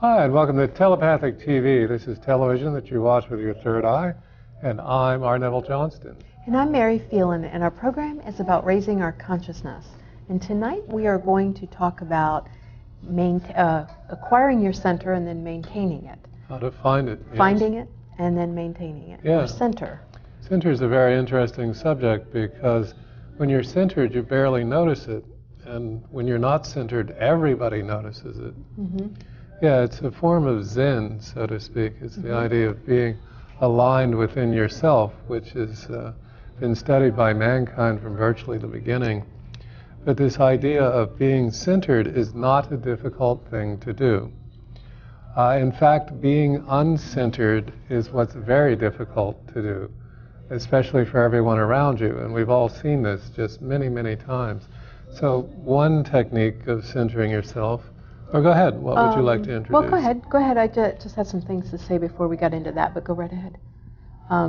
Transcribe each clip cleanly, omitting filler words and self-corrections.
Hi, and welcome to Telepathic TV. This is television that you watch with your third eye, and I'm Neville Johnston. And I'm Mary Phelan, and our program is about raising our consciousness. And tonight we are going to talk about acquiring your center and then maintaining it. How to find it. Yes. Finding it and then maintaining it. Yeah. Or center. Center is a very interesting subject because when you're centered, you barely notice it. And when you're not centered, everybody notices it. Mm-hmm. Yeah, it's a form of Zen, so to speak. It's the idea of being aligned within yourself, which has been studied by mankind from virtually the beginning. But this idea of being centered is not a difficult thing to do. In fact, being uncentered is what's very difficult to do, especially for everyone around you. And we've all seen this just many, many times. So one technique of centering yourself. Or go ahead. What would you like to introduce? Well, go ahead. Go ahead. I just had some things to say before we got into that, but go right ahead.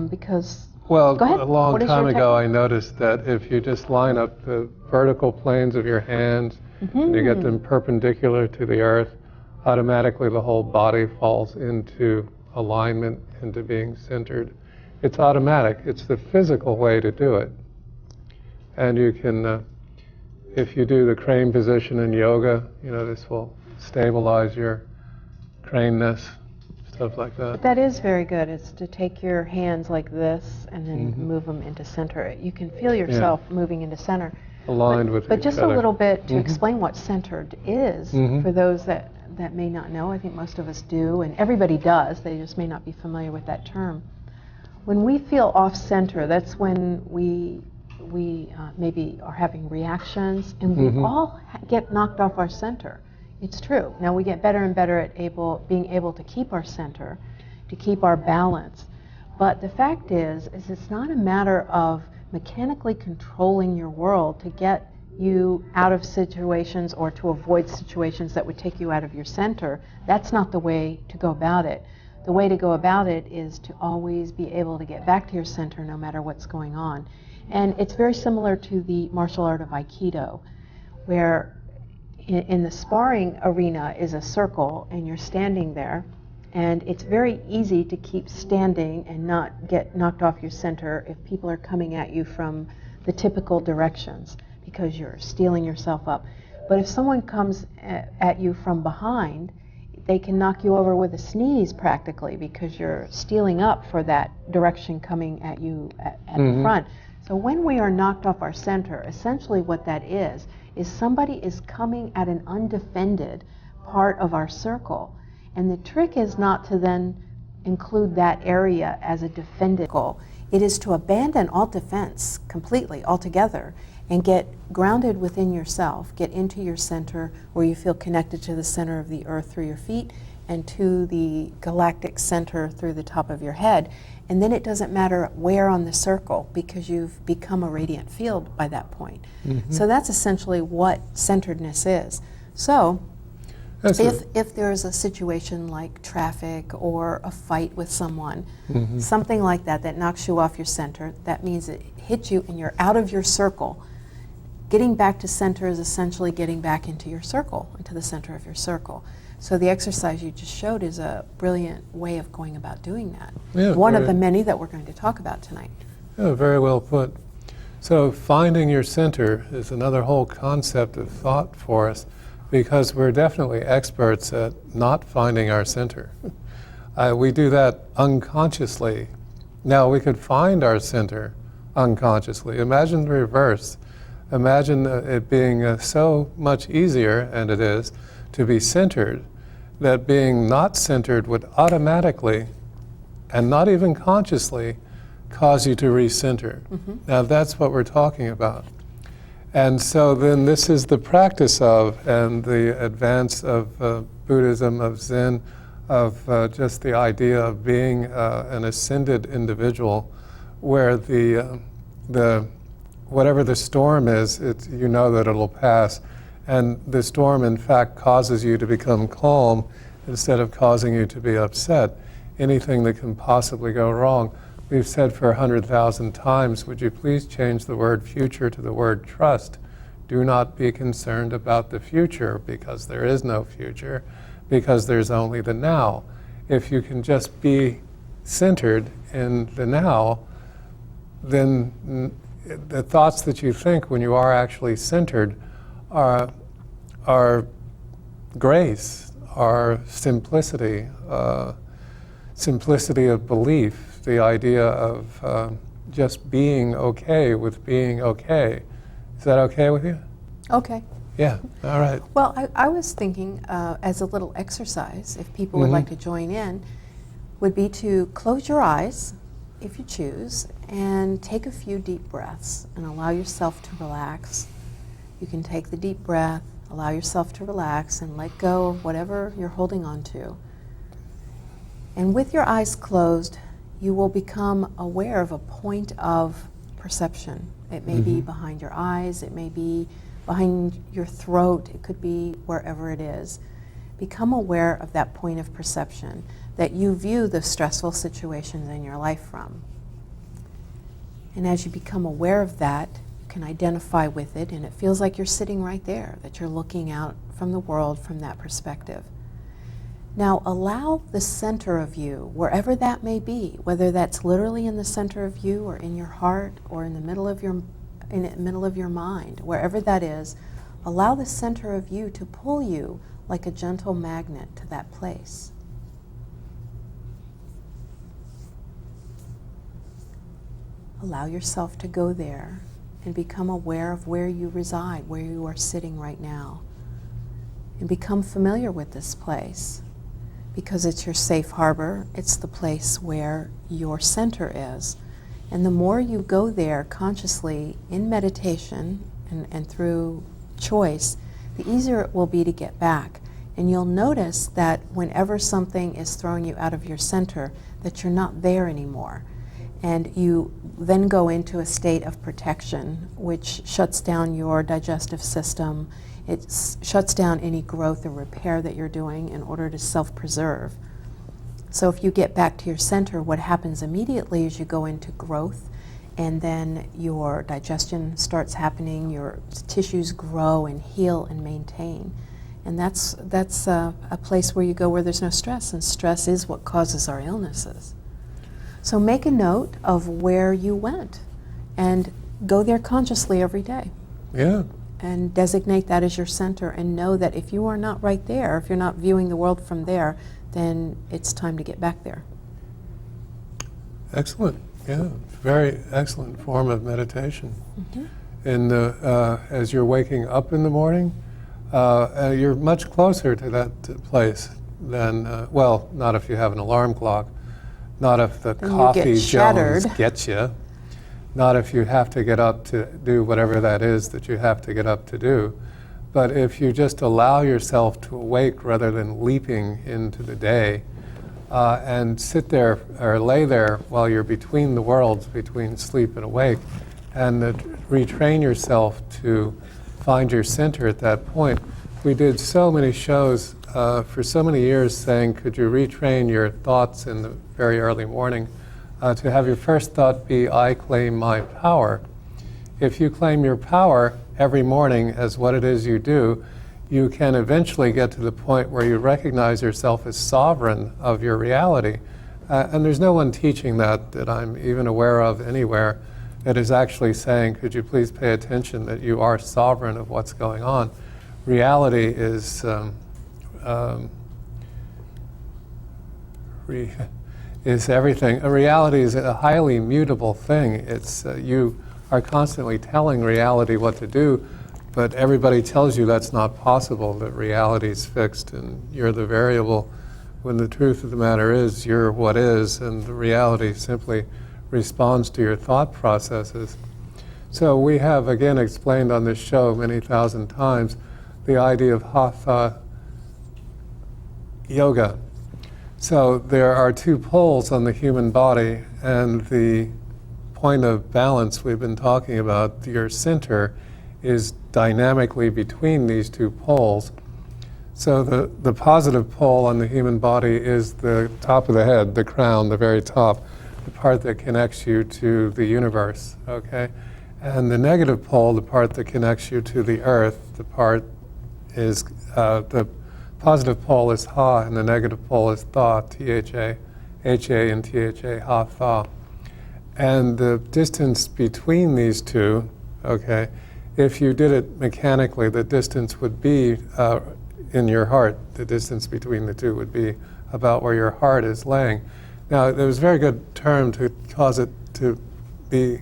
Because... Well, go ahead. A long time ago I noticed that if you just line up the vertical planes of your hands and you get them perpendicular to the earth, automatically the whole body falls into alignment, into being centered. It's automatic. It's the physical way to do it. And you can, if you do the crane position in yoga, this will stabilize your craneness, stuff like that. But that is very good. It's to take your hands like this and then move them into center. You can feel yourself moving into center. Aligned with each other. But just a little bit to explain what centered is for those that may not know. I think most of us do, and everybody does. They just may not be familiar with that term. When we feel off center, that's when we maybe are having reactions, and we all get knocked off our center. It's true. Now we get better and better at being able to keep our center, to keep our balance. But the fact is it's not a matter of mechanically controlling your world to get you out of situations or to avoid situations that would take you out of your center. That's not the way to go about it. The way to go about it is to always be able to get back to your center no matter what's going on. And it's very similar to the martial art of Aikido, where in the sparring arena is a circle and you're standing there, and it's very easy to keep standing and not get knocked off your center if people are coming at you from the typical directions because you're steeling yourself up. But if someone comes at you from behind, they can knock you over with a sneeze practically because you're steeling up for that direction coming at you at the front. So when we are knocked off our center, essentially what that is somebody is coming at an undefended part of our circle. And the trick is not to then include that area as a defended goal. It is to abandon all defense completely, altogether, and get grounded within yourself, get into your center where you feel connected to the center of the earth through your feet and to the galactic center through the top of your head. And then it doesn't matter where on the circle because you've become a radiant field by that point. So that's essentially what centeredness is. So if there's a situation like traffic or a fight with someone, something like that knocks you off your center, that means it hits you and you're out of your circle. Getting back to center is essentially getting back into your circle, into the center of your circle. So the exercise you just showed is a brilliant way of going about doing that. Yeah, one of the many that we're going to talk about tonight. Yeah, very well put. So finding your center is another whole concept of thought for us because we're definitely experts at not finding our center. We do that unconsciously. Now we could find our center unconsciously. Imagine the reverse. Imagine it being so much easier, and it is, to be centered, that being not centered would automatically, and not even consciously, cause you to recenter. Now that's what we're talking about. And so then this is the practice of, and the advance of Buddhism, of Zen, of just the idea of being an ascended individual, where the whatever the storm is, you know that it'll pass. And the storm, in fact, causes you to become calm instead of causing you to be upset. Anything that can possibly go wrong. We've said for 100,000 times, would you please change the word future to the word trust? Do not be concerned about the future because there is no future. because there's only the now. If you can just be centered in the now, then the thoughts that you think when you are actually centered are grace, are simplicity, simplicity of belief, the idea of just being okay with being okay. Is that okay with you? Okay. Yeah, all right. Well, I was thinking as a little exercise, if people would like to join in, would be to close your eyes, if you choose, and take a few deep breaths and allow yourself to relax. You can take the deep breath, allow yourself to relax, and let go of whatever you're holding on to. And with your eyes closed, you will become aware of a point of perception. It may be behind your eyes, it may be behind your throat, it could be wherever it is. Become aware of that point of perception that you view the stressful situations in your life from. And as you become aware of that, you can identify with it, and it feels like you're sitting right there, that you're looking out from the world from that perspective. Now allow the center of you, wherever that may be, whether that's literally in the center of you or in your heart or in the middle of your mind, wherever that is, allow the center of you to pull you like a gentle magnet to that place. Allow yourself to go there and become aware of where you reside, where you are sitting right now. And become familiar with this place, because it's your safe harbor, it's the place where your center is. And the more you go there consciously in meditation and through choice, the easier it will be to get back. And you'll notice that whenever something is throwing you out of your center, that you're not there anymore. And you then go into a state of protection, which shuts down your digestive system. It shuts down any growth or repair that you're doing in order to self-preserve. So if you get back to your center, what happens immediately is you go into growth, and then your digestion starts happening, your tissues grow and heal and maintain. And that's a place where you go where there's no stress, and stress is what causes our illnesses. So make a note of where you went and go there consciously every day. Yeah. And designate that as your center, and know that if you are not right there, if you're not viewing the world from there, then it's time to get back there. Excellent. Yeah, very excellent form of meditation. And as you're waking up in the morning, you're much closer to that place than, well, not if you have an alarm clock, not if the Then coffee you get shattered. Jones gets you, not if you have to get up to do whatever that is that you have to get up to do. But if you just allow yourself to awake rather than leaping into the day, and sit there or lay there while you're between the worlds, between sleep and awake, and retrain yourself to find your center at that point. We did so many shows for so many years saying, could you retrain your thoughts in the very early morning to have your first thought be, I claim my power. If you claim your power every morning as what it is you do, you can eventually get to the point where you recognize yourself as sovereign of your reality. And there's no one teaching that I'm even aware of anywhere that is actually saying, could you please pay attention that you are sovereign of what's going on. Reality is is everything. A reality is a highly mutable thing. It's you are constantly telling reality what to do, but everybody tells you that's not possible, that reality is fixed and you're the variable, when the truth of the matter is you're what is, and the reality simply responds to your thought processes. So we have again explained on this show many thousand times the idea of hatha yoga. So there are two poles on the human body, and the point of balance we've been talking about, your center, is dynamically between these two poles. So the positive pole on the human body is the top of the head, the crown, the very top, the part that connects you to the universe, okay? And the negative pole, the part that connects you to the earth, the part is the positive pole is ha, and the negative pole is tha, T-H-A, H-A and T-H-A, ha, tha. And the distance between these two, okay, if you did it mechanically, the distance would be in your heart. The distance between the two would be about where your heart is laying. Now, there was a very good term to cause it to be,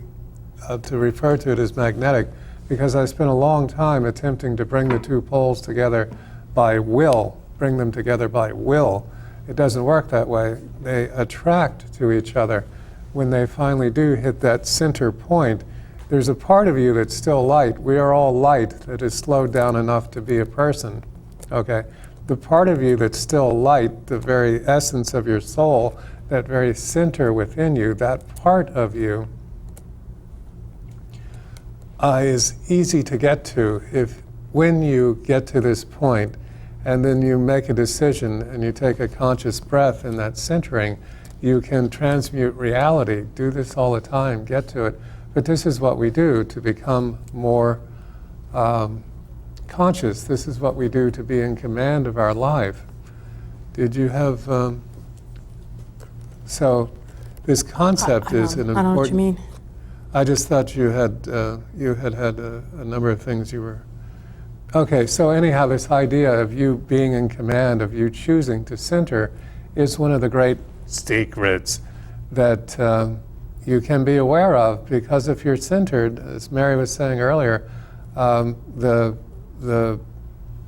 to refer to it as magnetic, because I spent a long time attempting to bring the two poles together by will, bring them together by will. It doesn't work that way. They attract to each other. When they finally do hit that center point, there's a part of you that's still light. We are all light that is slowed down enough to be a person, okay? The part of you that's still light, the very essence of your soul, that very center within you, that part of you is easy to get to when you get to this point, and then you make a decision and you take a conscious breath in that centering, you can transmute reality. Do this all the time, get to it. But this is what we do to become more conscious. This is what we do to be in command of our life. Did you have... So this concept is an important... I don't know what you mean. I just thought you had had a number of things you were... Okay, so anyhow, this idea of you being in command, of you choosing to center, is one of the great secrets that you can be aware of, because if you're centered, as Mary was saying earlier,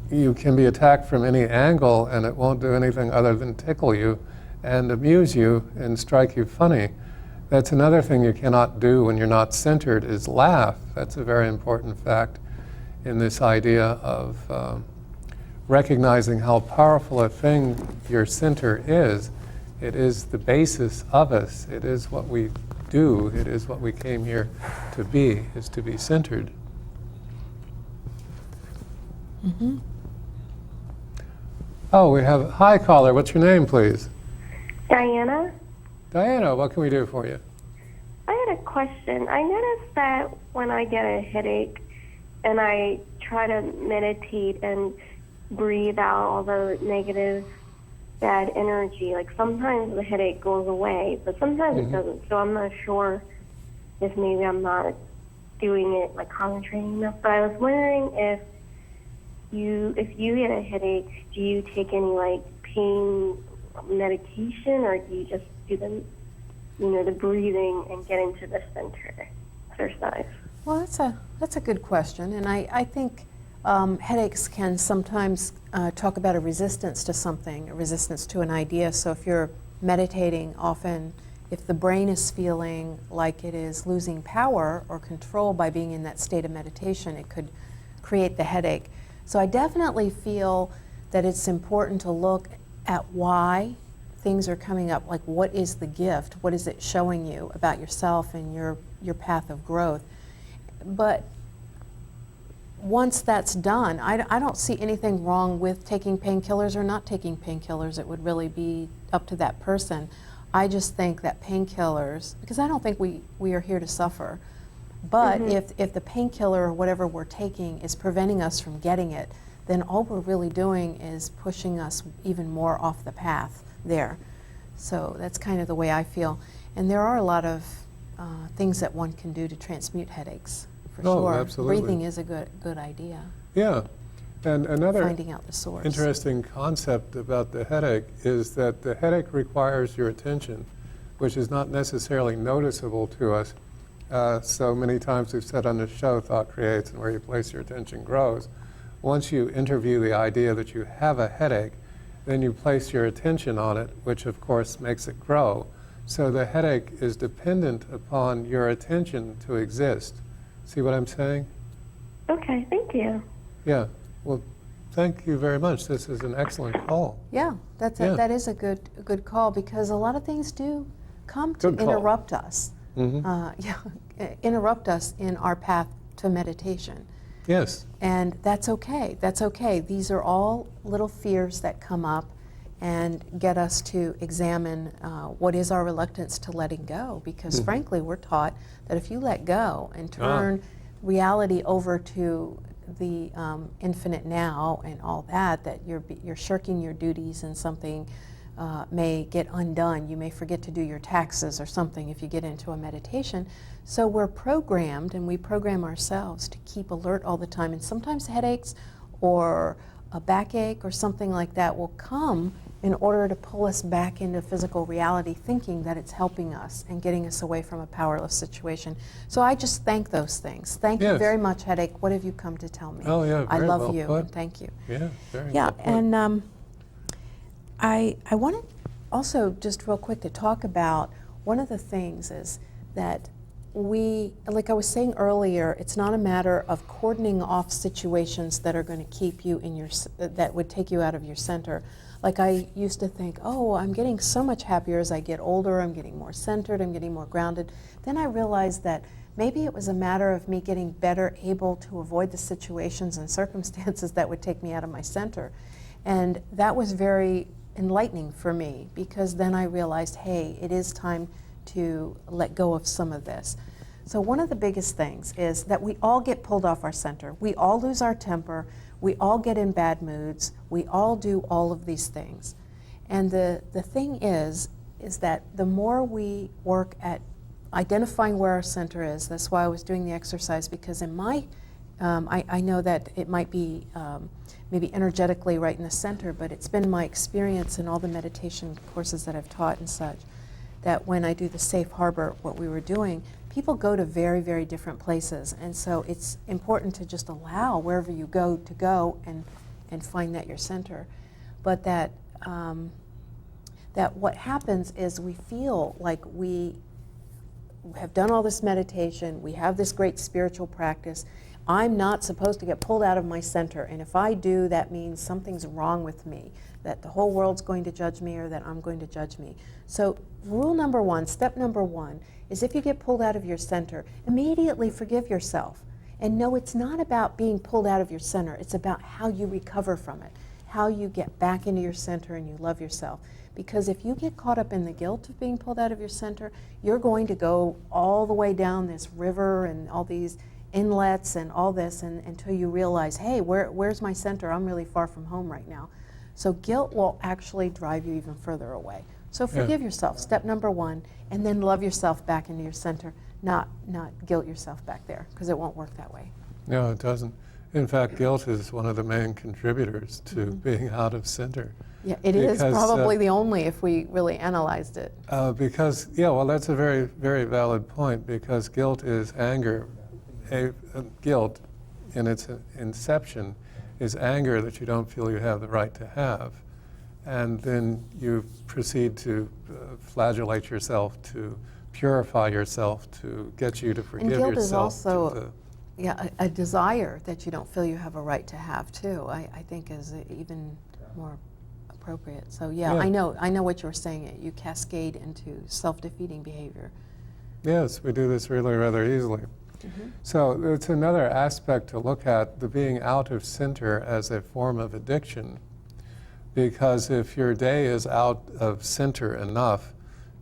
you can be attacked from any angle and it won't do anything other than tickle you and amuse you and strike you funny. That's another thing you cannot do when you're not centered, is laugh. That's a very important fact in this idea of recognizing how powerful a thing your center is. It is the basis of us. It is what we do. It is what we came here to be, is to be centered. Mm-hmm. Oh, we have... Hi, caller. What's your name, please? Diana? Diana, what can we do for you? I had a question. I noticed that when I get a headache and I try to meditate and breathe out all the negative, bad energy, like sometimes the headache goes away, but sometimes it doesn't. So I'm not sure if maybe I'm not doing it, like concentrating enough. But I was wondering if you get a headache, do you take any like pain medication, or do you just do the breathing and get into the center exercise? Well, that's a good question, and I think headaches can sometimes talk about a resistance to something, a resistance to an idea. So if you're meditating, often if the brain is feeling like it is losing power or control by being in that state of meditation, it could create the headache. So I definitely feel that it's important to look at why things are coming up, like what is the gift, what is it showing you about yourself and your path of growth. But once that's done, I don't see anything wrong with taking painkillers or not taking painkillers. It would really be up to that person. I just think that painkillers, because I don't think we are here to suffer, but if the painkiller or whatever we're taking is preventing us from getting it, then all we're really doing is pushing us even more off the path there. So that's kind of the way I feel. And there are a lot of things that one can do to transmute headaches, for sure. Absolutely. Breathing is a good idea. Yeah. And another Finding out the source. interesting concept about the headache is that the headache requires your attention, which is not necessarily noticeable to us. So many times we've said on the show, thought creates, and where you place your attention grows. Once you interview the idea that you have a headache, then you place your attention on it, which of course makes it grow. So the headache is dependent upon your attention to exist. See what I'm saying? Okay, thank you. Yeah. Well, thank you very much. This is an excellent call. Yeah, that is a good call, because a lot of things do come to interrupt us. Interrupt us in our path to meditation. Yes. And that's okay. That's okay. These are all little fears that come up and get us to examine what is our reluctance to letting go. Because frankly, we're taught that if you let go and turn reality over to the infinite now and all that, that you're shirking your duties and something may get undone. You may forget to do your taxes or something if you get into a meditation. So we're programmed, and we program ourselves to keep alert all the time. And sometimes headaches or a backache or something like that will come in order to pull us back into physical reality, thinking that it's helping us and getting us away from a powerless situation. So I just thank those things. Thank you very much, Headache. What have you come to tell me? Oh, yeah, I very love well you. put. And thank you. Yeah, very Yeah, well put. and I wanted also just real quick to talk about one of the things is that we, like I was saying earlier, it's not a matter of cordoning off situations that are going to keep you in your, that would take you out of your center. Like I used to think, oh, I'm getting so much happier as I get older, I'm getting more centered, I'm getting more grounded. Then I realized that maybe it was a matter of me getting better able to avoid the situations and circumstances that would take me out of my center. And that was very enlightening for me, because then I realized, hey, it is time to let go of some of this. So one of the biggest things is that we all get pulled off our center. We all lose our temper. We all get in bad moods. We all do all of these things. And the thing is that the more we work at identifying where our center is, that's why I was doing the exercise, because in my, I know that it might be maybe energetically right in the center, but it's been my experience in all the meditation courses that I've taught and such, that when I do the safe harbor, what we were doing, people go to very, very different places. And so it's important to just allow wherever you go to go and find that your center. But that, that what happens is we feel like we have done all this meditation, we have this great spiritual practice, I'm not supposed to get pulled out of my center, and if I do, that means something's wrong with me, that the whole world's going to judge me or that I'm going to judge me. So rule number one, step number one, is if you get pulled out of your center, immediately forgive yourself. And no, it's not about being pulled out of your center, it's about how you recover from it, how you get back into your center and you love yourself. Because if you get caught up in the guilt of being pulled out of your center, you're going to go all the way down this river and all these inlets and all this until you realize, hey, where's my center? I'm really far from home right now. So guilt will actually drive you even further away. So forgive yourself, step number one, and then love yourself back into your center, not guilt yourself back there, because it won't work that way. No, it doesn't. In fact, guilt is one of the main contributors to being out of center. Yeah, it is probably the only, if we really analyzed it. Because, yeah, well, that's a very, very valid point, because guilt is anger. Guilt, in its inception, is anger that you don't feel you have the right to have. And then you proceed to flagellate yourself, to purify yourself, to get you to forgive yourself. And guilt is also a desire that you don't feel you have a right to have, too, I think is even more appropriate. So yeah, I know what you're saying. You cascade into self-defeating behavior. Yes, we do this really rather easily. So it's another aspect to look at, the being out of center as a form of addiction. Because if your day is out of center enough,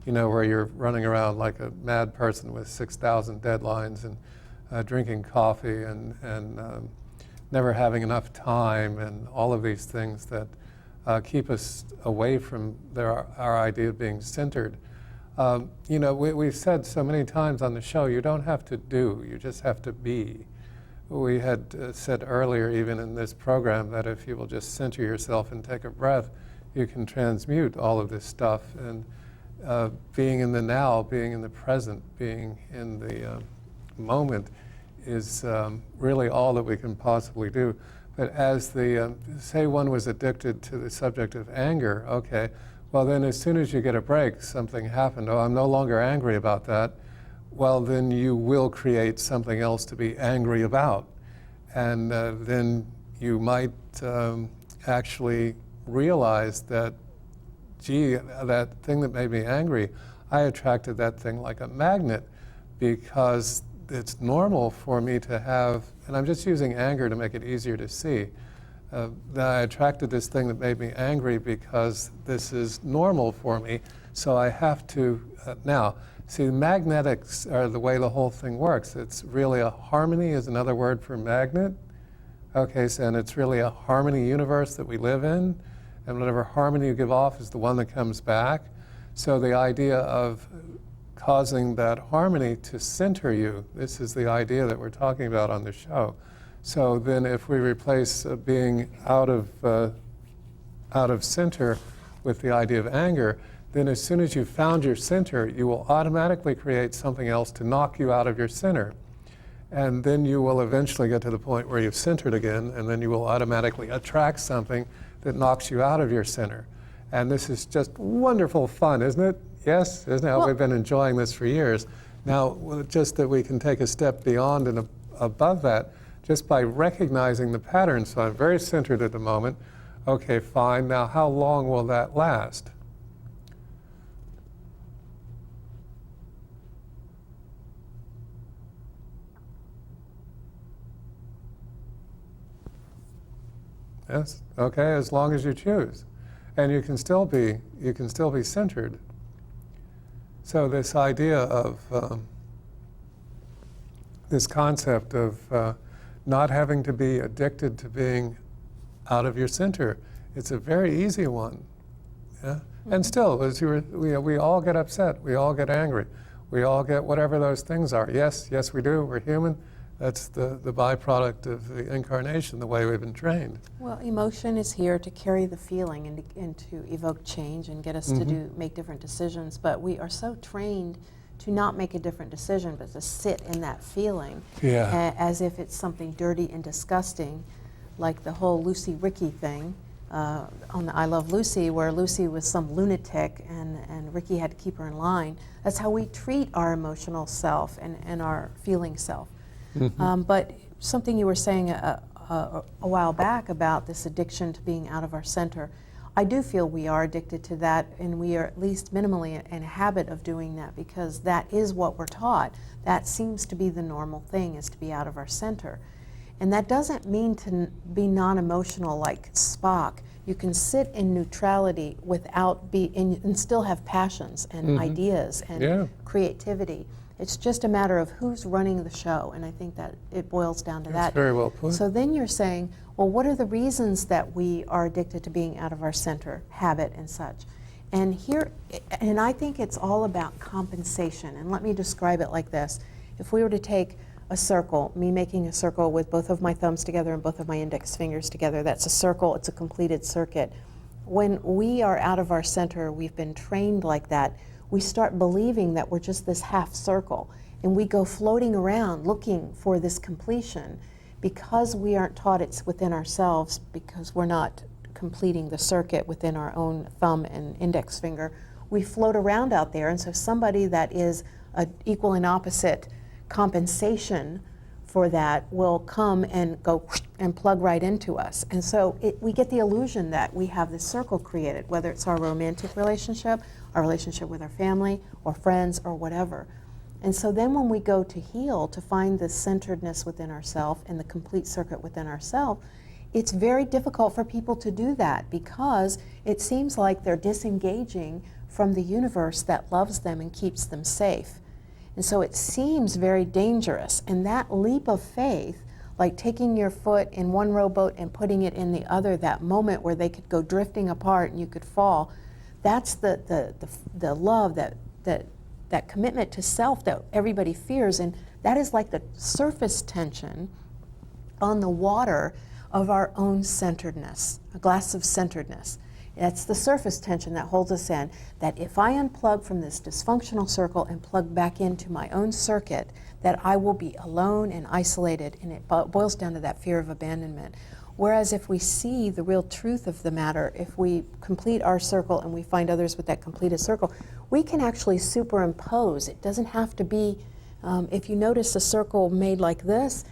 you know, where you're running around like a mad person with 6,000 deadlines and drinking coffee and never having enough time and all of these things that keep us away from our idea of being centered. You know, we've said so many times on the show, you don't have to do, you just have to be. We had said earlier, even in this program, that if you will just center yourself and take a breath, you can transmute all of this stuff. And being in the now, being in the present, being in the moment is really all that we can possibly do. But as say one was addicted to the subject of anger, okay, well then as soon as you get a break, something happened, oh, I'm no longer angry about that, well then you will create something else to be angry about. And then you might actually realize that, gee, that thing that made me angry, I attracted that thing like a magnet, because it's normal for me to have, and I'm just using anger to make it easier to see, that I attracted this thing that made me angry because this is normal for me, so I have to, now, see, magnetics are the way the whole thing works. It's really a harmony is another word for magnet. Okay, so and it's really a harmony universe that we live in, and whatever harmony you give off is the one that comes back. So the idea of causing that harmony to center you, this is the idea that we're talking about on the show. So then if we replace being out of center with the idea of anger, then as soon as you've found your center, you will automatically create something else to knock you out of your center. And then you will eventually get to the point where you've centered again, and then you will automatically attract something that knocks you out of your center. And this is just wonderful fun, isn't it? Yes, isn't it? Well, We've been enjoying this for years. Now, just that we can take a step beyond and above that, just by recognizing the pattern. So I'm very centered at the moment. Okay, fine. Now, how long will that last? Yes. Okay. As long as you choose, and you can still be centered. So this idea of this concept of not having to be addicted to being out of your center, it's a very easy one. Yeah. Mm-hmm. And still, as we all get upset, we all get angry, we all get whatever those things are. Yes, we do. We're human. That's the byproduct of the incarnation, the way we've been trained. Well, emotion is here to carry the feeling and to evoke change and get us to make different decisions. But we are so trained to not make a different decision, but to sit in that feeling as if it's something dirty and disgusting, like the whole Lucy Ricky thing on the I Love Lucy, where Lucy was some lunatic and Ricky had to keep her in line. That's how we treat our emotional self and our feeling self. But something you were saying a while back about this addiction to being out of our center, I do feel we are addicted to that, and we are at least minimally in a habit of doing that, because that is what we're taught. That seems to be the normal thing, is to be out of our center. And that doesn't mean to be non-emotional like Spock. You can sit in neutrality without and still have passions and ideas and creativity. It's just a matter of who's running the show, and I think that it boils down to that. That's very well put. So then you're saying, well, what are the reasons that we are addicted to being out of our center, habit and such? And I think it's all about compensation, and let me describe it like this. If we were to take a circle, me making a circle with both of my thumbs together and both of my index fingers together, that's a circle, it's a completed circuit. When we are out of our center, we've been trained like that, we start believing that we're just this half circle, and we go floating around looking for this completion because we aren't taught it's within ourselves, because we're not completing the circuit within our own thumb and index finger. We float around out there, and so somebody that is an equal and opposite compensation for that will come and go and plug right into us. And so we get the illusion that we have this circle created, whether it's our romantic relationship, our relationship with our family or friends or whatever. And so then when we go to heal, to find the centeredness within ourselves and the complete circuit within ourselves, it's very difficult for people to do that, because it seems like they're disengaging from the universe that loves them and keeps them safe. And so it seems very dangerous. And that leap of faith, like taking your foot in one rowboat and putting it in the other, that moment where they could go drifting apart and you could fall, that's the love, that commitment to self that everybody fears. And that is like the surface tension on the water of our own centeredness, a glass of centeredness. That's the surface tension that holds us in, that if I unplug from this dysfunctional circle and plug back into my own circuit, that I will be alone and isolated, and it boils down to that fear of abandonment. Whereas if we see the real truth of the matter, if we complete our circle and we find others with that completed circle, we can actually superimpose. It doesn't have to be, if you notice a circle made like this,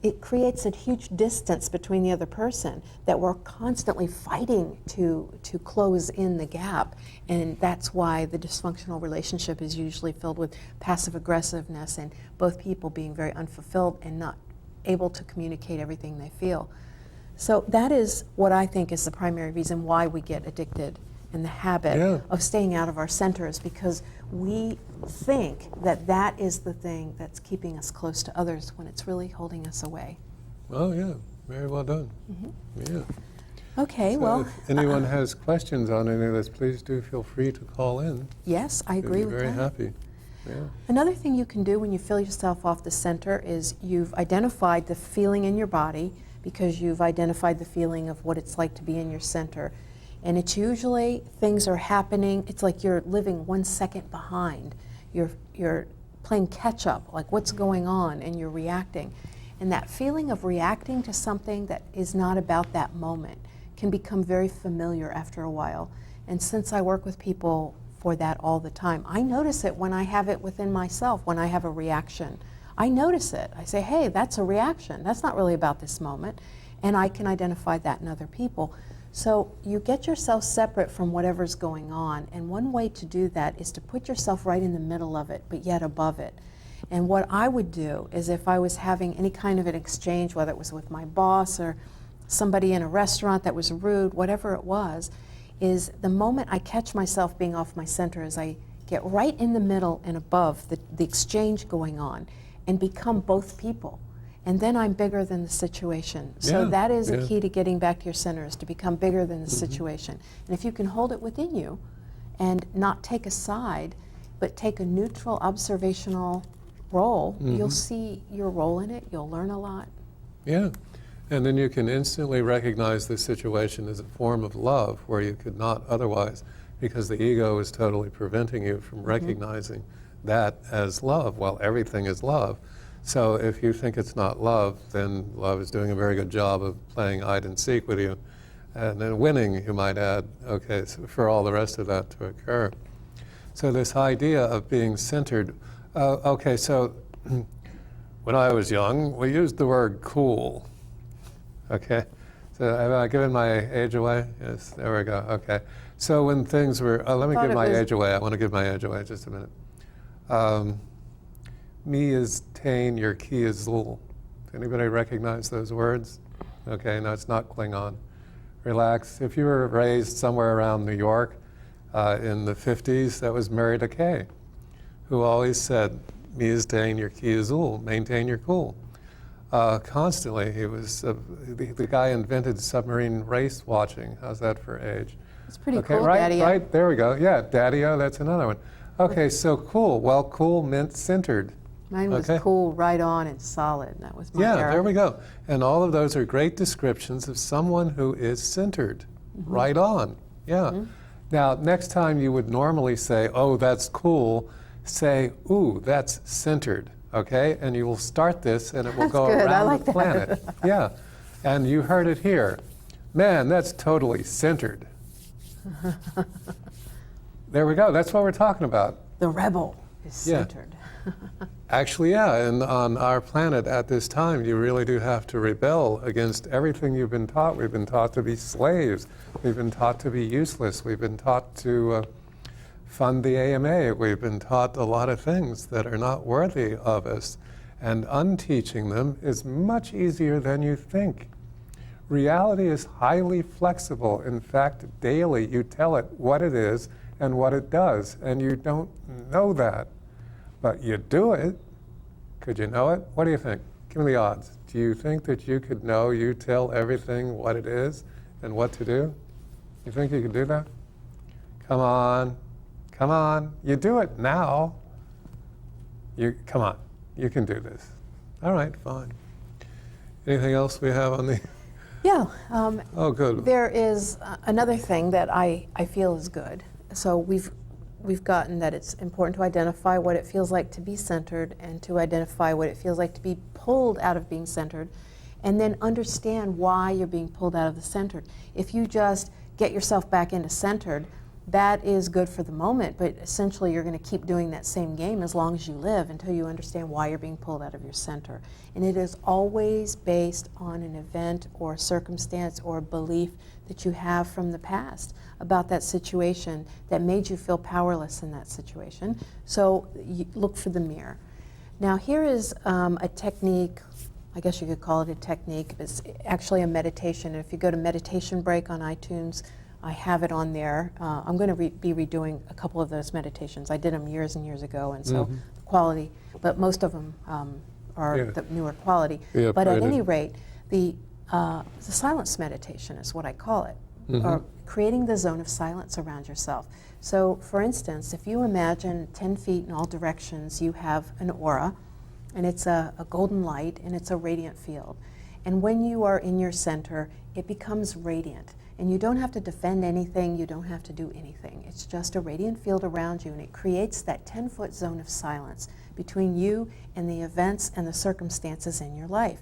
it creates a huge distance between the other person that we're constantly fighting to close in the gap. And that's why the dysfunctional relationship is usually filled with passive aggressiveness and both people being very unfulfilled and not able to communicate everything they feel. So that is what I think is the primary reason why we get addicted and the habit of staying out of our centers, because we think that that is the thing that's keeping us close to others when it's really holding us away. Oh, yeah. Very well done. Yeah. Okay, So well, if anyone has questions on any of this, please do feel free to call in. yes, I agree with We'd be very that. happy. Yeah. Another thing you can do when you feel yourself off the center is you've identified the feeling in your body because you've identified the feeling of what it's like to be in your center. And it's usually things are happening, it's like you're living 1 second behind. You're playing catch up, like what's going on, and you're reacting. And that feeling of reacting to something that is not about that moment can become very familiar after a while. And since I work with people for that all the time, I notice it when I have it within myself, when I have a reaction. I notice it. I say, hey, that's a reaction. That's not really about this moment. And I can identify that in other people. So you get yourself separate from whatever's going on. And one way to do that is to put yourself right in the middle of it, but yet above it. And what I would do is if I was having any kind of an exchange, whether it was with my boss or somebody in a restaurant that was rude, whatever it was, is the moment I catch myself being off my center is I get right in the middle and above the exchange going on and become both people. And then I'm bigger than the situation. So Yeah, that is yeah. a key to getting back to your center, is to become bigger than the situation. And if you can hold it within you and not take a side, but take a neutral observational role, you'll see your role in it, you'll learn a lot. Yeah. And then you can instantly recognize the situation as a form of love where you could not otherwise, because the ego is totally preventing you from recognizing that as love. Well, everything is love. So if you think it's not love, then love is doing a very good job of playing hide and seek with you, and then winning, you might add, okay, so for all the rest of that to occur. So this idea of being centered, okay, so when I was young, we used the word cool. Okay, so have I given my age away? Yes, there we go. Okay, so when things were, let me Thought give it my was- age away. I want to give my age away just a minute. Me is Tain, your key is Zul. Anybody recognize those words? Okay, no, it's not Klingon. Relax. If you were raised somewhere around New York in the 50s, that was Mary Decay, who always said, me is Tain, your key is Zul. Maintain your cool. Constantly, he was the guy invented submarine race watching. How's that for age? It's pretty Okay, cool, right, Daddy. right. There we go. Yeah, Daddy-o, that's another one. Okay, so cool. Well, cool meant centered. Mine was Okay. cool, right on, and solid. That was my Yeah, era. there we go. And all of those are great descriptions of someone who is centered. Right on. Yeah. Now, next time you would normally say, oh, that's cool, say, ooh, that's centered. Okay? And you will start this and it will That's go good. I around like the that. planet. Yeah. And you heard it here. Man, that's totally centered. There we go. That's what we're talking about. The rebel is Yeah. centered. Actually, yeah, and on our planet at this time, you really do have to rebel against everything you've been taught. We've been taught to be slaves. We've been taught to be useless. We've been taught to fund the AMA. We've been taught a lot of things that are not worthy of us. And unteaching them is much easier than you think. Reality is highly flexible. In fact, daily you tell it what it is and what it does, and you don't know that. But you do it. Could you know it? What do you think? Give me the odds. Do you think that you could know, you tell everything what it is and what to do? You think you could do that? Come on. Come on. You do it now. Come on. You can do this. All right, fine. Anything else we have on the... Yeah. Oh, good. There is another thing that I feel is good. So we've gotten that it's important to identify what it feels like to be centered and to identify what it feels like to be pulled out of being centered, and then understand why you're being pulled out of the centered. If you just get yourself back into centered, that is good for the moment, but essentially you're going to keep doing that same game as long as you live until you understand why you're being pulled out of your center. And it is always based on an event or circumstance or belief that you have from the past about that situation that made you feel powerless in that situation. So you look for the mirror. Now here is a technique, I guess you could call it a technique. It's actually a meditation. And if you go to Meditation Break on iTunes, I have it on there. I'm going to be redoing a couple of those meditations. I did them years and years ago, and so the quality, but most of them are Yeah. the newer quality. Yeah, But at upgraded. any rate, the the silence meditation is what I call it, or creating the zone of silence around yourself. So, for instance, if you imagine 10 feet in all directions, you have an aura, and it's a golden light, and it's a radiant field. And when you are in your center, it becomes radiant. And you don't have to defend anything, you don't have to do anything. It's just a radiant field around you, and it creates that 10-foot zone of silence between you and the events and the circumstances in your life.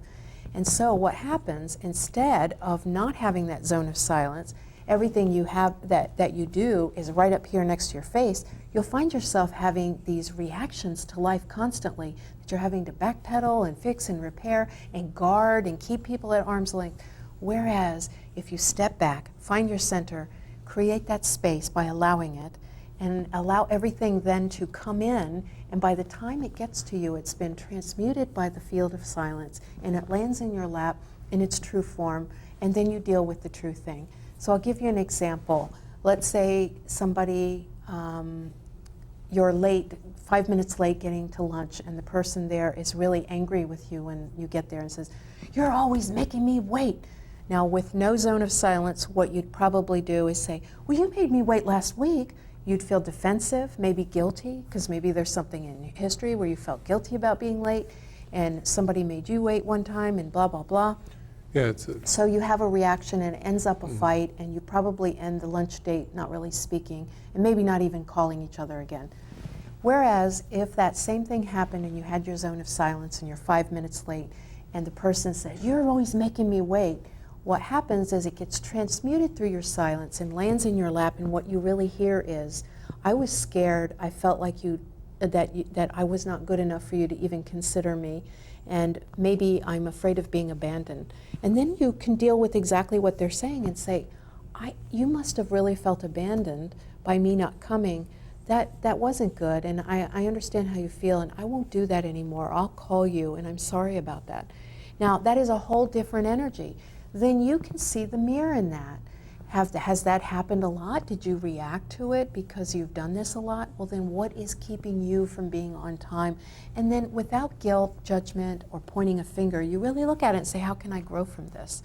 And so what happens, instead of not having that zone of silence, everything you have that you do is right up here next to your face, you'll find yourself having these reactions to life constantly, that you're having to backpedal and fix and repair and guard and keep people at arm's length. Whereas if you step back, find your center, create that space by allowing it, and allow everything then to come in, and by the time it gets to you, it's been transmuted by the field of silence, and it lands in your lap in its true form, and then you deal with the true thing. So I'll give you an example. Let's say somebody, you're late, 5 minutes late getting to lunch, and the person there is really angry with you when you get there and says, "You're always making me wait." Now, with no zone of silence, what you'd probably do is say, "Well, you made me wait last week." You'd feel defensive, maybe guilty, because maybe there's something in history where you felt guilty about being late, and somebody made you wait one time, and blah, blah, blah. Yeah, So you have a reaction, and it ends up a fight, and you probably end the lunch date not really speaking, and maybe not even calling each other again. Whereas if that same thing happened and you had your zone of silence and you're 5 minutes late, and the person says, "You're always making me wait," what happens is it gets transmuted through your silence and lands in your lap, and what you really hear is, "I was scared, I felt like that I was not good enough for you to even consider me, and maybe I'm afraid of being abandoned." And then you can deal with exactly what they're saying and say, "You must have really felt abandoned by me not coming. That wasn't good, and I understand how you feel, and I won't do that anymore. I'll call you, and I'm sorry about that." Now, that is a whole different energy. Then you can see the mirror in that. Has that happened a lot? Did you react to it because you've done this a lot? Well, then what is keeping you from being on time? And then without guilt, judgment, or pointing a finger, you really look at it and say, "How can I grow from this?"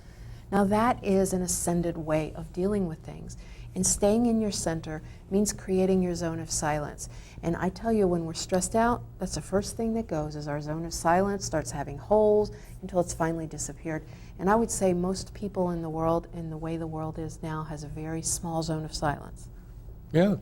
Now that is an ascended way of dealing with things. And staying in your center means creating your zone of silence. And I tell you, when we're stressed out, that's the first thing that goes, is our zone of silence starts having holes until it's finally disappeared. And I would say most people in the world, in the way the world is now, has a very small zone of silence. Yeah,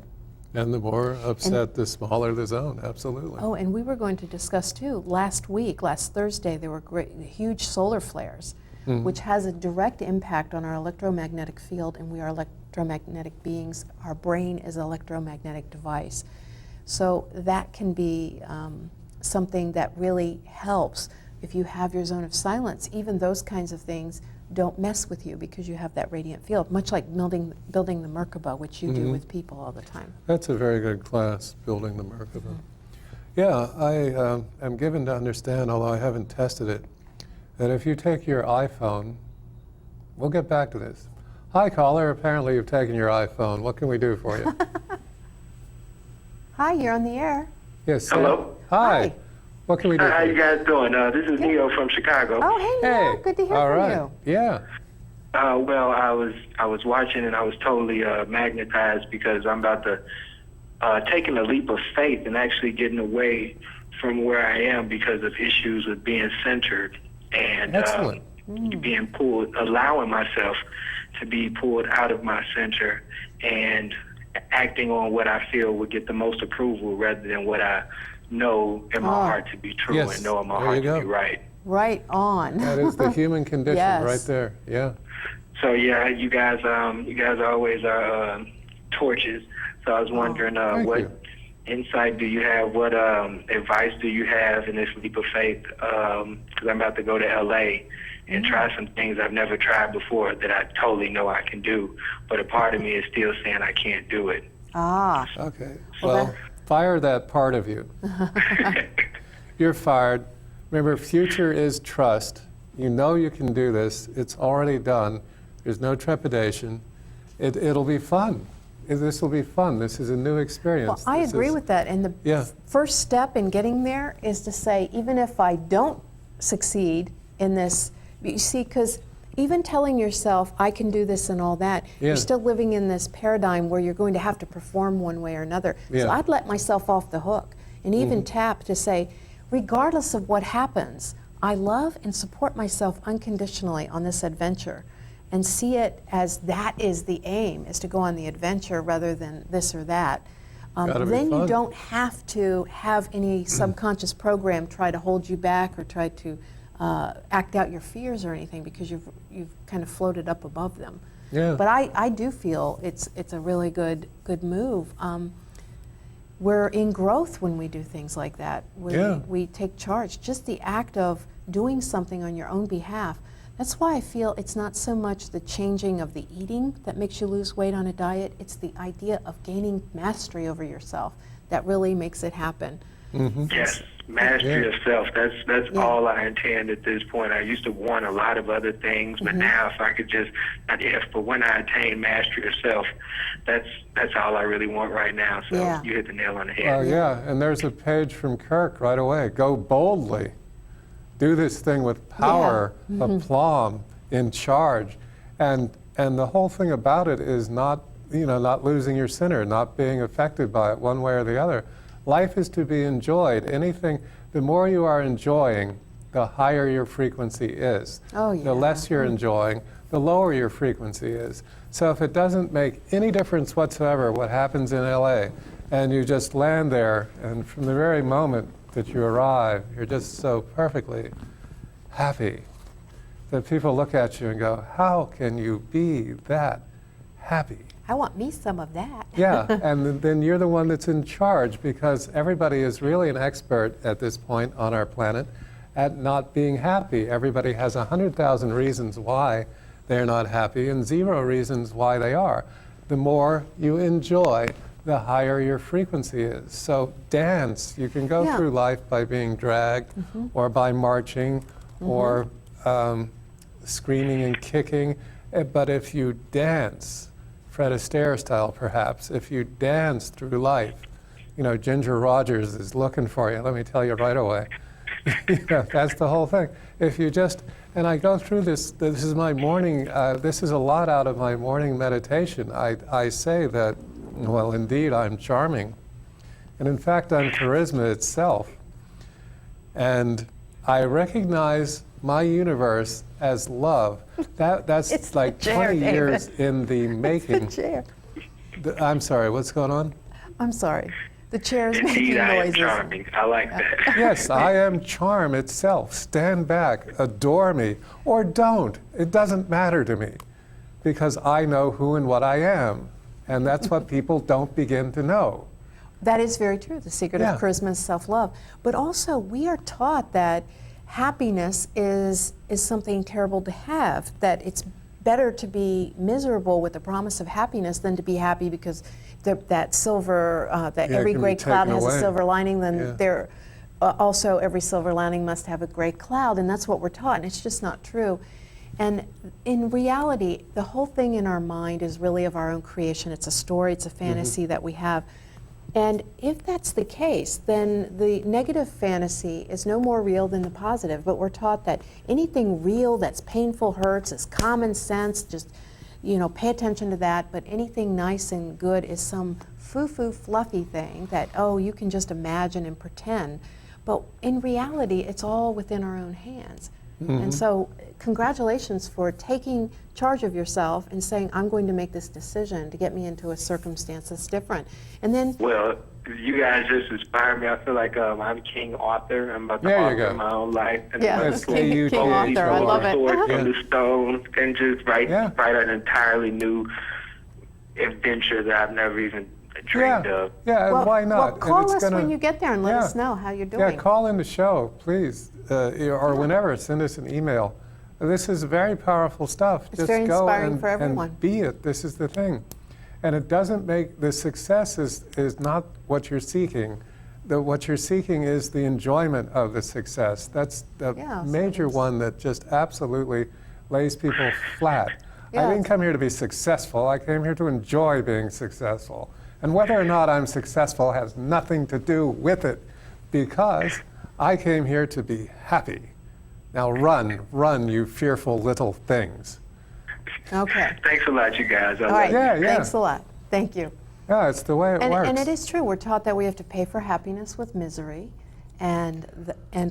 and the more upset, the smaller the zone, absolutely. Oh, and we were going to discuss too, last Thursday, there were huge solar flares, which has a direct impact on our electromagnetic field, and we are electromagnetic beings. Our brain is an electromagnetic device. So that can be something that really helps if you have your zone of silence. Even those kinds of things don't mess with you because you have that radiant field, much like building the Merkaba, which you do with people all the time. That's a very good class, building the Merkaba. Yeah, I am given to understand, although I haven't tested it, that if you take your iPhone, we'll get back to this. Hi, caller. Apparently you've taken your iPhone. What can we do for you? Hi, you're on the air. Yes. Hello. Hi. What can we do How for you guys doing? This is Neo from Chicago. Oh, hey, Neil. Good to hear All from right. you. Yeah. Well, I was watching and I was totally magnetized because I'm about to taking a leap of faith and actually getting away from where I am because of issues with being centered and Excellent. being pulled, allowing myself to be pulled out of my center and acting on what I feel would get the most approval rather than what I know in my heart to be true Yes. and know in my There heart you to go. be right. Right on. That is the human condition Yes. right there. Yeah. So yeah, you guys always are torches. So I was wondering thank what you. insight do you have? What advice do you have in this leap of faith? Because I'm about to go to LA and try some things I've never tried before that I totally know I can do, but a part of me is still saying I can't do it. Okay. Well, fire that part of you. You're fired. Remember, future is trust. You know you can do this. It's already done. There's no trepidation. It'll be fun. This will be fun. This is a new experience. Well, I agree with that. And the first step in getting there is to say, even if I don't succeed in this, you see, because even telling yourself, I can do this and all that, Yeah. you're still living in this paradigm where you're going to have to perform one way or another. Yeah. So I'd let myself off the hook and even tap to say, regardless of what happens, I love and support myself unconditionally on this adventure, and see it as that is the aim, is to go on the adventure rather than this or that. Gotta be Then you fun. don't have to have any subconscious program try to hold you back or try to act out your fears or anything, because you've kind of floated up above them. Yeah. But I do feel it's a really good move. We're in growth when we do things like that. We take charge. Just the act of doing something on your own behalf. That's why I feel it's not so much the changing of the eating that makes you lose weight on a diet. It's the idea of gaining mastery over yourself that really makes it happen. Yes, mastery of self. That's all I intend at this point. I used to want a lot of other things, but now if I could just, not if, but when I attain mastery of self, that's all I really want right now. So you hit the nail on the head. Oh, yeah, and there's a page from Kirk right away. Go boldly. Do this thing with power, aplomb, in charge. And the whole thing about it is not losing your center, not being affected by it one way or the other. Life is to be enjoyed. Anything, the more you are enjoying, the higher your frequency is. Oh, yeah. The less you're enjoying, the lower your frequency is. So if it doesn't make any difference whatsoever what happens in LA, and you just land there, and from the very moment that you arrive, you're just so perfectly happy that people look at you and go, how can you be that happy? I want me some of that. Yeah, and then you're the one that's in charge, because everybody is really an expert at this point on our planet at not being happy. Everybody has 100,000 reasons why they're not happy and 0 reasons why they are. The more you enjoy, the higher your frequency is. So dance. You can go through life by being dragged or by marching or screaming and kicking. But if you dance, Fred Astaire style perhaps, if you dance through life, Ginger Rogers is looking for you, let me tell you right away. That's the whole thing. If you just, and I go through this is my morning, this is a lot out of my morning meditation. I say that, well, indeed, I'm charming. And in fact, I'm charisma itself. And I recognize my universe as love. That's It's like the chair, 20 David. years in the making. The chair. I'm sorry, what's going on? I'm sorry. The chair is making Indeed, I am noises. charming. I like that. Yes, I am charm itself. Stand back, adore me, or don't. It doesn't matter to me, because I know who and what I am. And that's what people don't begin to know. That is very true. The secret of charisma is self-love. But also, we are taught that happiness is something terrible to have, that it's better to be miserable with the promise of happiness than to be happy because that silver, that every it can gray be cloud taken has away. a silver lining, then there also every silver lining must have a gray cloud, and that's what we're taught, and it's just not true. And in reality, the whole thing in our mind is really of our own creation. It's a story, it's a fantasy that we have. And if that's the case, then the negative fantasy is no more real than the positive. But we're taught that anything real that's painful, hurts, is common sense, just, pay attention to that. But anything nice and good is some foo-foo fluffy thing that, you can just imagine and pretend. But in reality, it's all within our own hands. And so congratulations for taking charge of yourself and saying, I'm going to make this decision to get me into a circumstance that's different. And then, Well, you guys just inspire me. I feel like I'm King Arthur. I'm about to There you author go. my own life. And yeah, Yes, King K-U-T-H. Arthur, I love Sword it. from the stone, and just write an entirely new adventure that I've never even dreamed of. Yeah, and why not? Well, And call it's us gonna- when you get there and let Yeah. us know how you're doing. Yeah, call in the show, please, or whenever. Send us an email. This is very powerful stuff. It's Just very go inspiring and, for everyone. and be it. This is the thing. And it doesn't make, the success is not what you're seeking. What you're seeking is the enjoyment of the success. That's the major one that just absolutely lays people flat. I didn't come here to be successful. I came here to enjoy being successful. And whether or not I'm successful has nothing to do with it, because I came here to be happy. Now run, you fearful little things. Okay. Thanks a lot, you guys. All right. Yeah, yeah. Thanks a lot. Thank you. Yeah, it's the way it works. And it is true. We're taught that we have to pay for happiness with misery, and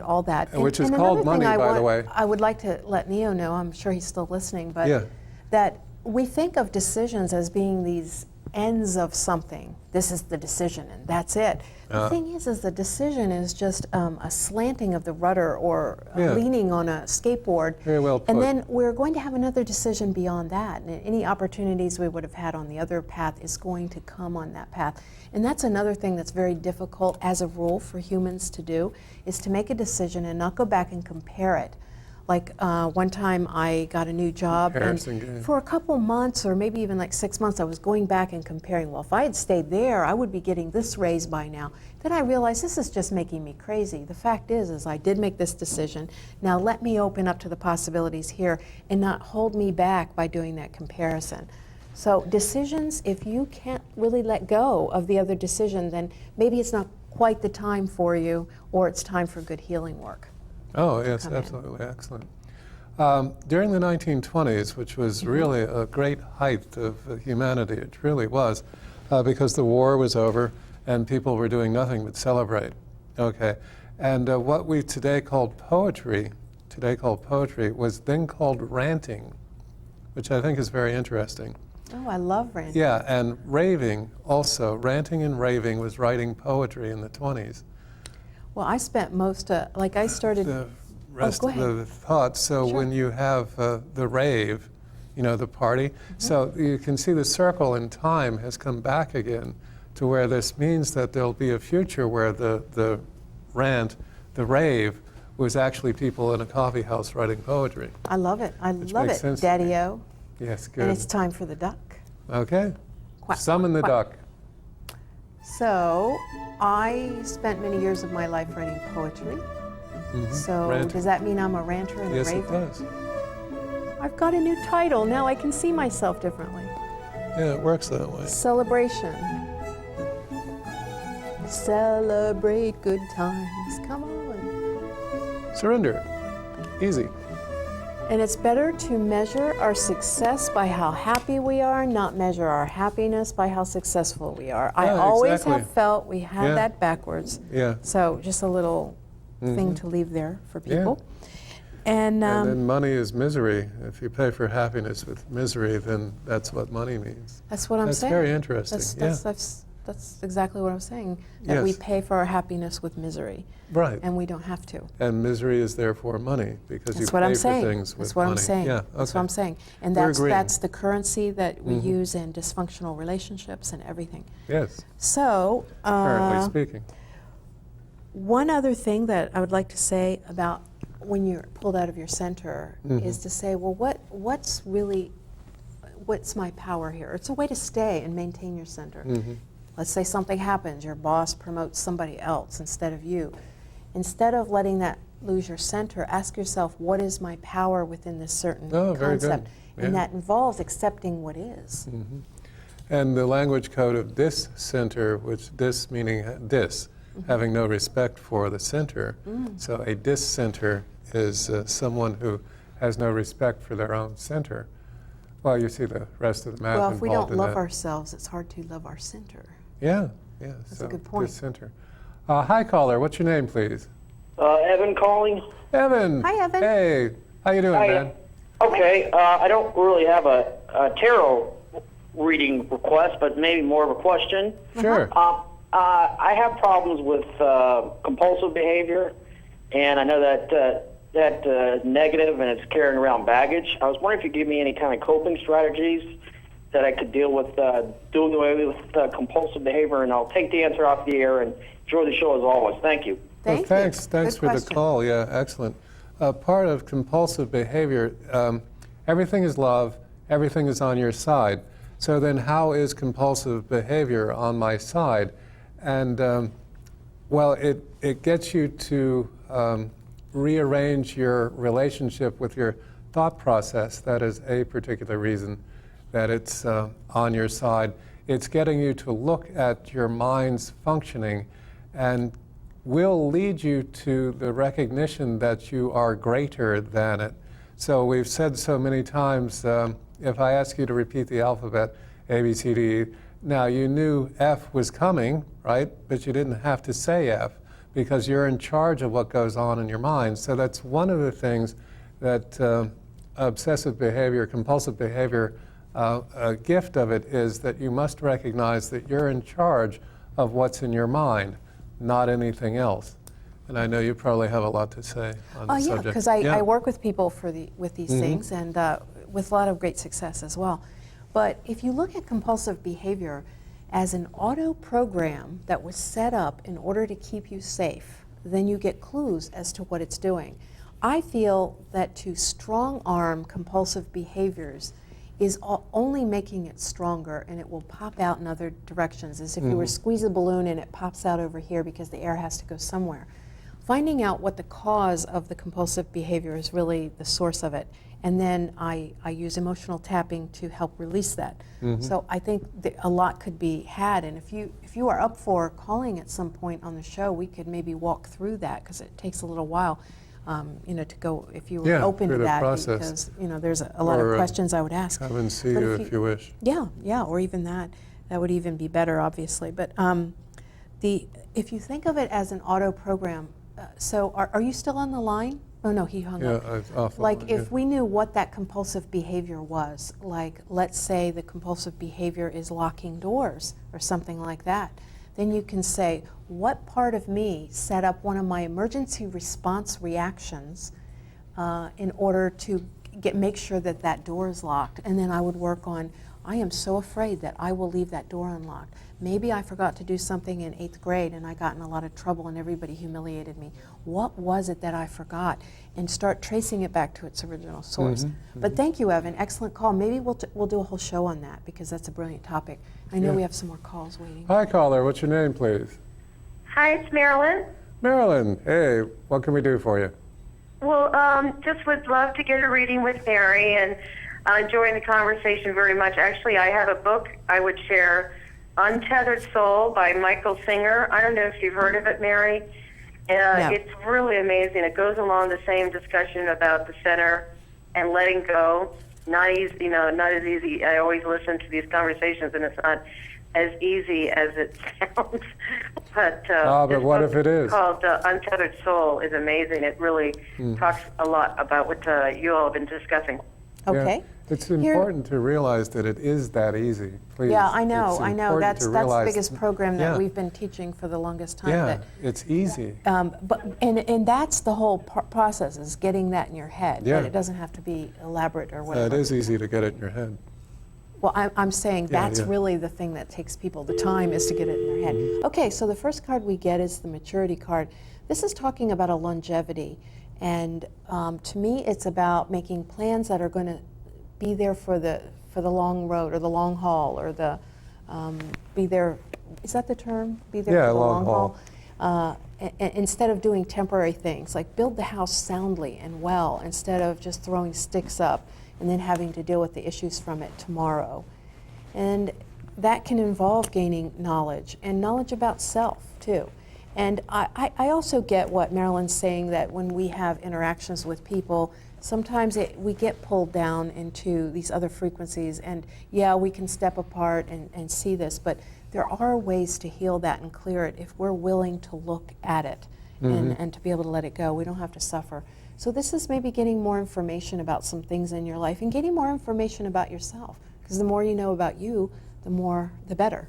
all that. Which is and called another thing money, by the way. I would like to let Neo know. I'm sure he's still listening, but Yeah. that we think of decisions as being these ends of something. This is the decision, and that's it. The thing is the decision is just a slanting of the rudder or leaning on a skateboard. Very well put. And then we're going to have another decision beyond that. And any opportunities we would have had on the other path is going to come on that path. And that's another thing that's very difficult as a rule for humans to do, is to make a decision and not go back and compare it. Like one time I got a new job, and for a couple months or maybe even like 6 months, I was going back and comparing, well, if I had stayed there, I would be getting this raise by now. Then I realized this is just making me crazy. The fact is I did make this decision. Now let me open up to the possibilities here and not hold me back by doing that comparison. So decisions, if you can't really let go of the other decision, then maybe it's not quite the time for you, or it's time for good healing work. Oh, yes, absolutely, excellent. During the 1920s, which was really a great height of humanity, it really was, because the war was over and people were doing nothing but celebrate. Okay, and what we today call poetry, was then called ranting, which I think is very interesting. Oh, I love ranting. Yeah, and raving also. Ranting and raving was writing poetry in the 20s. Well, I spent most of, like I started... The rest go of ahead. the thoughts. So Sure. when you have the rave, you know, the party, so you can see the circle in time has come back again to where this means that there'll be a future where the rant, the rave, was actually people in a coffee house writing poetry. I love it. I love makes it, sense to me. Daddy-O. Yes, good. And it's time for the duck. Okay. Quack, Summon the quack. duck. So, I spent many years of my life writing poetry. So, Ranting. does that mean I'm a ranter and Yes, a it raver? does. I've got a new title. Now I can see myself differently. Yeah, it works that way. Celebration. Celebrate good times. Come on. Surrender. Easy. And it's better to measure our success by how happy we are, not measure our happiness by how successful we are. I Yeah, always exactly. have felt we had Yeah. that backwards. Yeah. So just a little thing to leave there for people. And, And then money is misery. If you pay for happiness with misery, then that's what money means. that's what I'm That's saying. very interesting, That's exactly what I'm saying. That we Yes. pay for our happiness with misery, Right. and we don't have to. And misery is therefore money because That's you what pay I'm for saying. things with That's what money. I'm saying. Yeah, That's okay. what I'm saying. And We're that's agreeing. that's the currency that we use in dysfunctional relationships and everything. Yes, So, currently speaking. one other thing that I would like to say about when you're pulled out of your center is to say, well, what's my power here? It's a way to stay and maintain your center. Let's say something happens, your boss promotes somebody else instead of you. Instead of letting that lose your center, ask yourself, what is my power within this certain Oh, very good. concept? And Yeah. that involves accepting what is. And the language code of this center, which this meaning this, having no respect for the center. So a dis-center is someone who has no respect for their own center. Well, you see the rest of the math Well, if we involved don't in love that. ourselves, it's hard to love our center. Yeah, yeah. That's so a good point. Dis-center. Hi, caller. What's your name, please? Evan calling. Evan. Hi, Evan. Hey, how you doing, man? Okay, I don't really have a tarot reading request, but maybe more of a question. Sure. I have problems with compulsive behavior, and I know that negative, and it's carrying around baggage. I was wondering if you could give me any kind of coping strategies that I could deal with doing away with compulsive behavior, and I'll take the answer off the air and enjoy the show as always. Thank you. Thank you. Thanks Good for the question. call. Yeah, excellent. Part of compulsive behavior, everything is love, everything is on your side. So then how is compulsive behavior on my side? And well, it gets you to rearrange your relationship with your thought process. That is a particular reason that it's on your side. It's getting you to look at your mind's functioning and will lead you to the recognition that you are greater than it. So we've said so many times, if I ask you to repeat the alphabet, A, B, C, D, E, now you knew F was coming, right? But you didn't have to say F because you're in charge of what goes on in your mind. So that's one of the things that obsessive behavior, compulsive behavior, a gift of it is that you must recognize that you're in charge of what's in your mind, not anything else. And I know you probably have a lot to say on the subject. Because I work with people with these things, and with a lot of great success as well. But if you look at compulsive behavior as an auto program that was set up in order to keep you safe, then you get clues as to what it's doing. I feel that to strong arm compulsive behaviors is only making it stronger, and it will pop out in other directions, as if you were to squeeze a balloon and it pops out over here because the air has to go somewhere. Finding out what the cause of the compulsive behavior is really the source of it. And then I use emotional tapping to help release that. So I think a lot could be had. And if you are up for calling at some point on the show, we could maybe walk through that, because it takes a little while, to go, if you were open to that, because there's a lot of questions I would ask. Come and see you if you wish. Yeah, or even that would even be better, obviously. But if you think of it as an auto program, so are you still on the line? Oh no, he hung up. Off the Like line, if we knew what that compulsive behavior was, like let's say the compulsive behavior is locking doors or something like that, then you can say, what part of me set up one of my emergency response reactions in order to make sure that that door is locked? And then I would work on, I am so afraid that I will leave that door unlocked. Maybe I forgot to do something in 8th grade and I got in a lot of trouble and everybody humiliated me. What was it that I forgot? And start tracing it back to its original source. But thank you, Evan. Excellent call. Maybe we'll do a whole show on that, because that's a brilliant topic. I know we have some more calls waiting. Hi, caller. What's your name, please? Hi, it's Marilyn. Marilyn. Hey, what can we do for you? Well, just would love to get a reading with Mary, and enjoying the conversation very much. Actually, I have a book I would share, Untethered Soul by Michael Singer. I don't know if you've heard of it, Mary. No. It's really amazing. It goes along the same discussion about the center and letting go. Not easy, not as easy. I always listen to these conversations, and it's not as easy as it sounds. But what if it is? Called Untethered Soul is amazing. It really talks a lot about what you all have been discussing. Okay. Yeah. It's important to realize that it is that easy. Please. Yeah, I know. That's the realize biggest program that we've been teaching for the longest time. Yeah, it's easy. And that's the whole process, is getting that in your head. Yeah. But it doesn't have to be elaborate or whatever. It is easy to get it in your head. Well, I'm saying that's really the thing that takes people the time, is to get it in their head. Okay, so the first card we get is the maturity card. This is talking about a longevity. And to me, it's about making plans that are going to be there for the long road, or the long haul, or the be there. Is that the term? Be there for the long haul. Instead of doing temporary things, like build the house soundly and well, instead of just throwing sticks up and then having to deal with the issues from it tomorrow. And that can involve gaining knowledge, and knowledge about self too. And I also get what Marilyn's saying, that when we have interactions with people, sometimes we get pulled down into these other frequencies, and we can step apart and see this, but there are ways to heal that and clear it if we're willing to look at it and to be able to let it go. We don't have to suffer. So this is maybe getting more information about some things in your life, and getting more information about yourself, because the more you know about you, the better.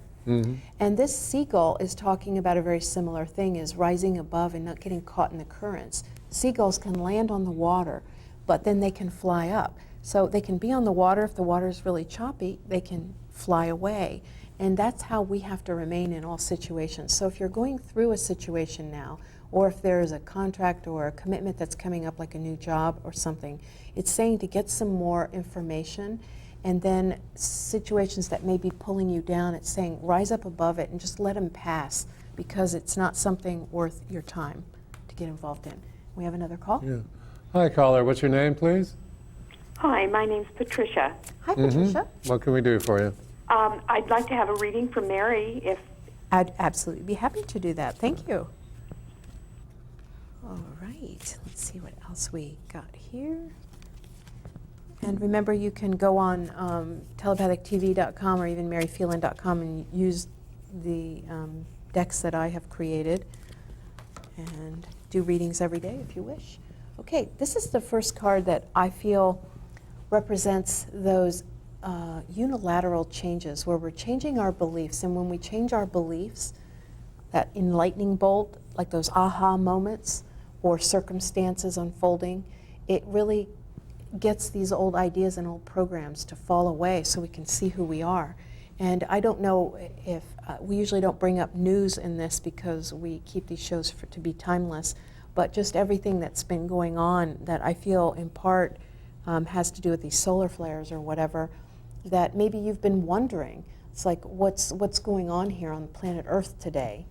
And this seagull is talking about a very similar thing, is rising above and not getting caught in the currents. Seagulls can land on the water, but then they can fly up. So they can be on the water. If the water is really choppy, they can fly away. And that's how we have to remain in all situations. So if you're going through a situation now, or if there's a contract or a commitment that's coming up, like a new job or something, it's saying to get some more information. And then situations that may be pulling you down, it's saying rise up above it and just let them pass, because it's not something worth your time to get involved in. We have another call? Yeah. Hi, caller. What's your name, please? Hi, my name's Patricia. Hi, Patricia. What can we do for you? I'd like to have a reading from Mary, if... I'd absolutely be happy to do that. Thank you. All right, let's see what else we got here. And remember, you can go on telepathictv.com or even maryphelan.com and use the decks that I have created and do readings every day if you wish. Okay, this is the first card that I feel represents those unilateral changes where we're changing our beliefs. And when we change our beliefs, that enlightening bolt, like those aha moments or circumstances unfolding, it really gets these old ideas and old programs to fall away so we can see who we are. And I don't know if, we usually don't bring up news in this because we keep these shows to be timeless, but just everything that's been going on that I feel in part has to do with these solar flares or whatever, that maybe you've been wondering. It's like, what's going on here on planet Earth today?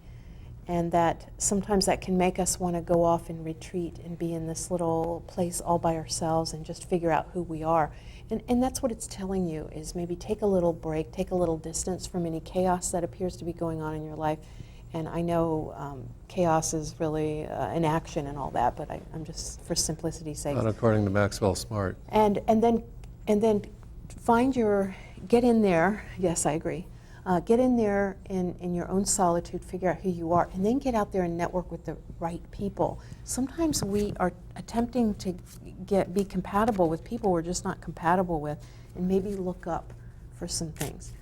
And that sometimes that can make us want to go off and retreat and be in this little place all by ourselves and just figure out who we are. And that's what it's telling you, is maybe take a little break, take a little distance from any chaos that appears to be going on in your life. And I know chaos is really an action and all that, but I'm just, for simplicity's sake. Not according to Maxwell Smart. And then get in there, yes, I agree. Get in there in your own solitude, figure out who you are, and then get out there and network with the right people. Sometimes we are attempting to be compatible with people we're just not compatible with, and maybe look up for some things,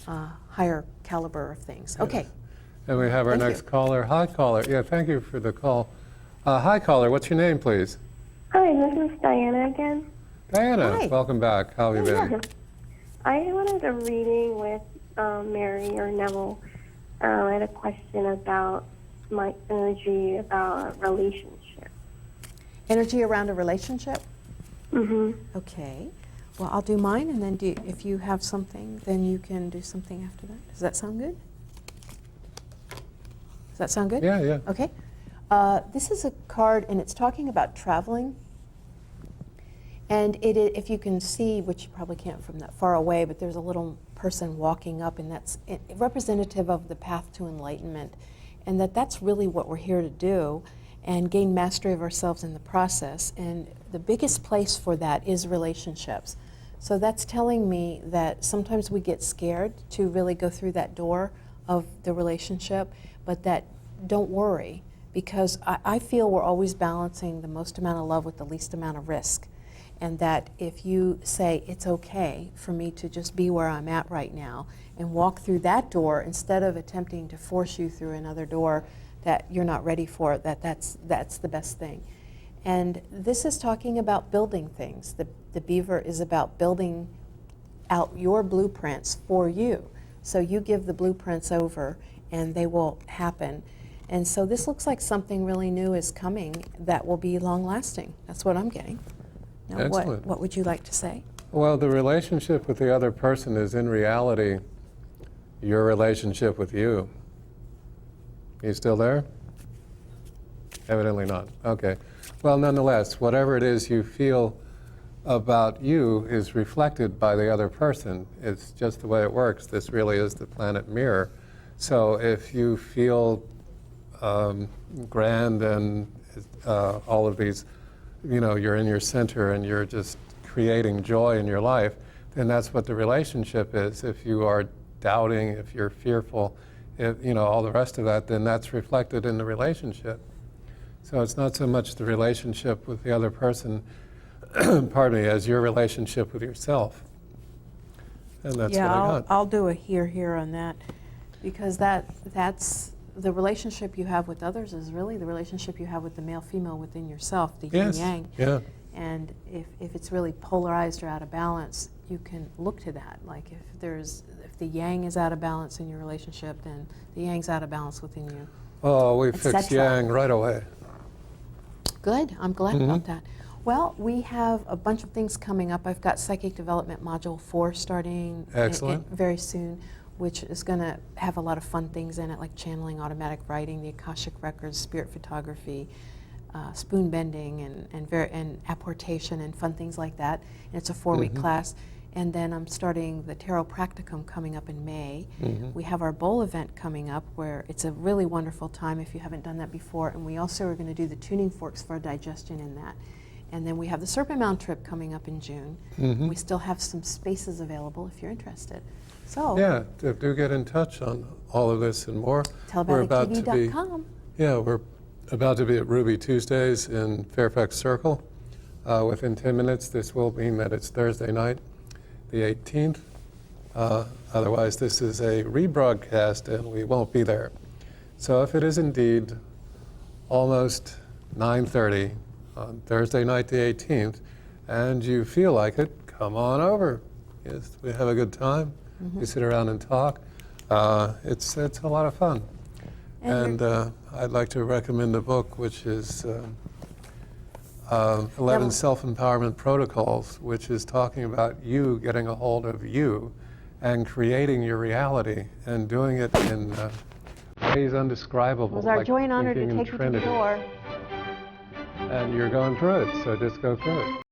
higher caliber of things. Yes. Okay. And we have our next caller. Hi, caller. Yeah, thank you for the call. Hi, caller. What's your name, please? Hi, this is Diana again. Diana, Hi. welcome back. How have you been? I wanted a reading with Mary or Neville. I had a question about my energy about a relationship. Energy around a relationship? Mm-hmm. Okay. Well, I'll do mine, and then if you have something, then you can do something after that. Does that sound good? Does that sound good? Yeah, yeah. Okay. This is a card, and it's talking about traveling. And if you can see, which you probably can't from that far away, but there's a little person walking up, and that's representative of the path to enlightenment. And that's really what we're here to do, and gain mastery of ourselves in the process. And the biggest place for that is relationships. So that's telling me that sometimes we get scared to really go through that door of the relationship, but that don't worry, because I feel we're always balancing the most amount of love with the least amount of risk. And that if you say, it's okay for me to just be where I'm at right now and walk through that door instead of attempting to force you through another door that you're not ready for, that's the best thing. And this is talking about building things. The beaver is about building out your blueprints for you. So you give the blueprints over and they will happen. And so this looks like something really new is coming that will be long lasting. That's what I'm getting. Now, Excellent. what would you like to say? Well, the relationship with the other person is in reality your relationship with you. You still there? Evidently not. Okay. Well, nonetheless, whatever it is you feel about you is reflected by the other person. It's just the way it works. This really is the planet mirror. So if you feel grand and all of these, you're in your center and you're just creating joy in your life, then that's what the relationship is. If you are doubting, if you're fearful, all the rest of that, then that's reflected in the relationship. So it's not so much the relationship with the other person, pardon me, as your relationship with yourself. And that's what I got. I'll do a here on that, because that's the relationship you have with others is really the relationship you have with the male-female within yourself, the yin-yang. Yeah. And if it's really polarized or out of balance, you can look to that. Like if the yang is out of balance in your relationship, then the yang's out of balance within you. Oh, we fixed yang right away. Good, I'm glad about that. Well, we have a bunch of things coming up. I've got Psychic Development Module 4 starting very soon, which is going to have a lot of fun things in it, like channeling, automatic writing, the Akashic Records, spirit photography, spoon bending, and apportation, and fun things like that. And it's a 4-week class. And then I'm starting the Tarot Practicum coming up in May. Mm-hmm. We have our bowl event coming up where it's a really wonderful time if you haven't done that before. And we also are going to do the tuning forks for digestion in that. And then we have the Serpent Mound trip coming up in June. Mm-hmm. We still have some spaces available if you're interested. So Yeah, do get in touch on all of this and more. telepathic.tv.com. We're about to be at Ruby Tuesdays in Fairfax Circle. Within 10 minutes, this will mean that it's Thursday night, the 18th. Otherwise, this is a rebroadcast and we won't be there. So if it is indeed almost 9:30 on Thursday night, the 18th, and you feel like it, come on over. Yes, we have a good time. We sit around and talk. It's a lot of fun. And I'd like to recommend a book, which is 11 Self-Empowerment Protocols, which is talking about you getting a hold of you and creating your reality and doing it in ways undescribable. It was our like joy and honor to thinking in take you to the Trinity. door. And you're going through it, so just go through it.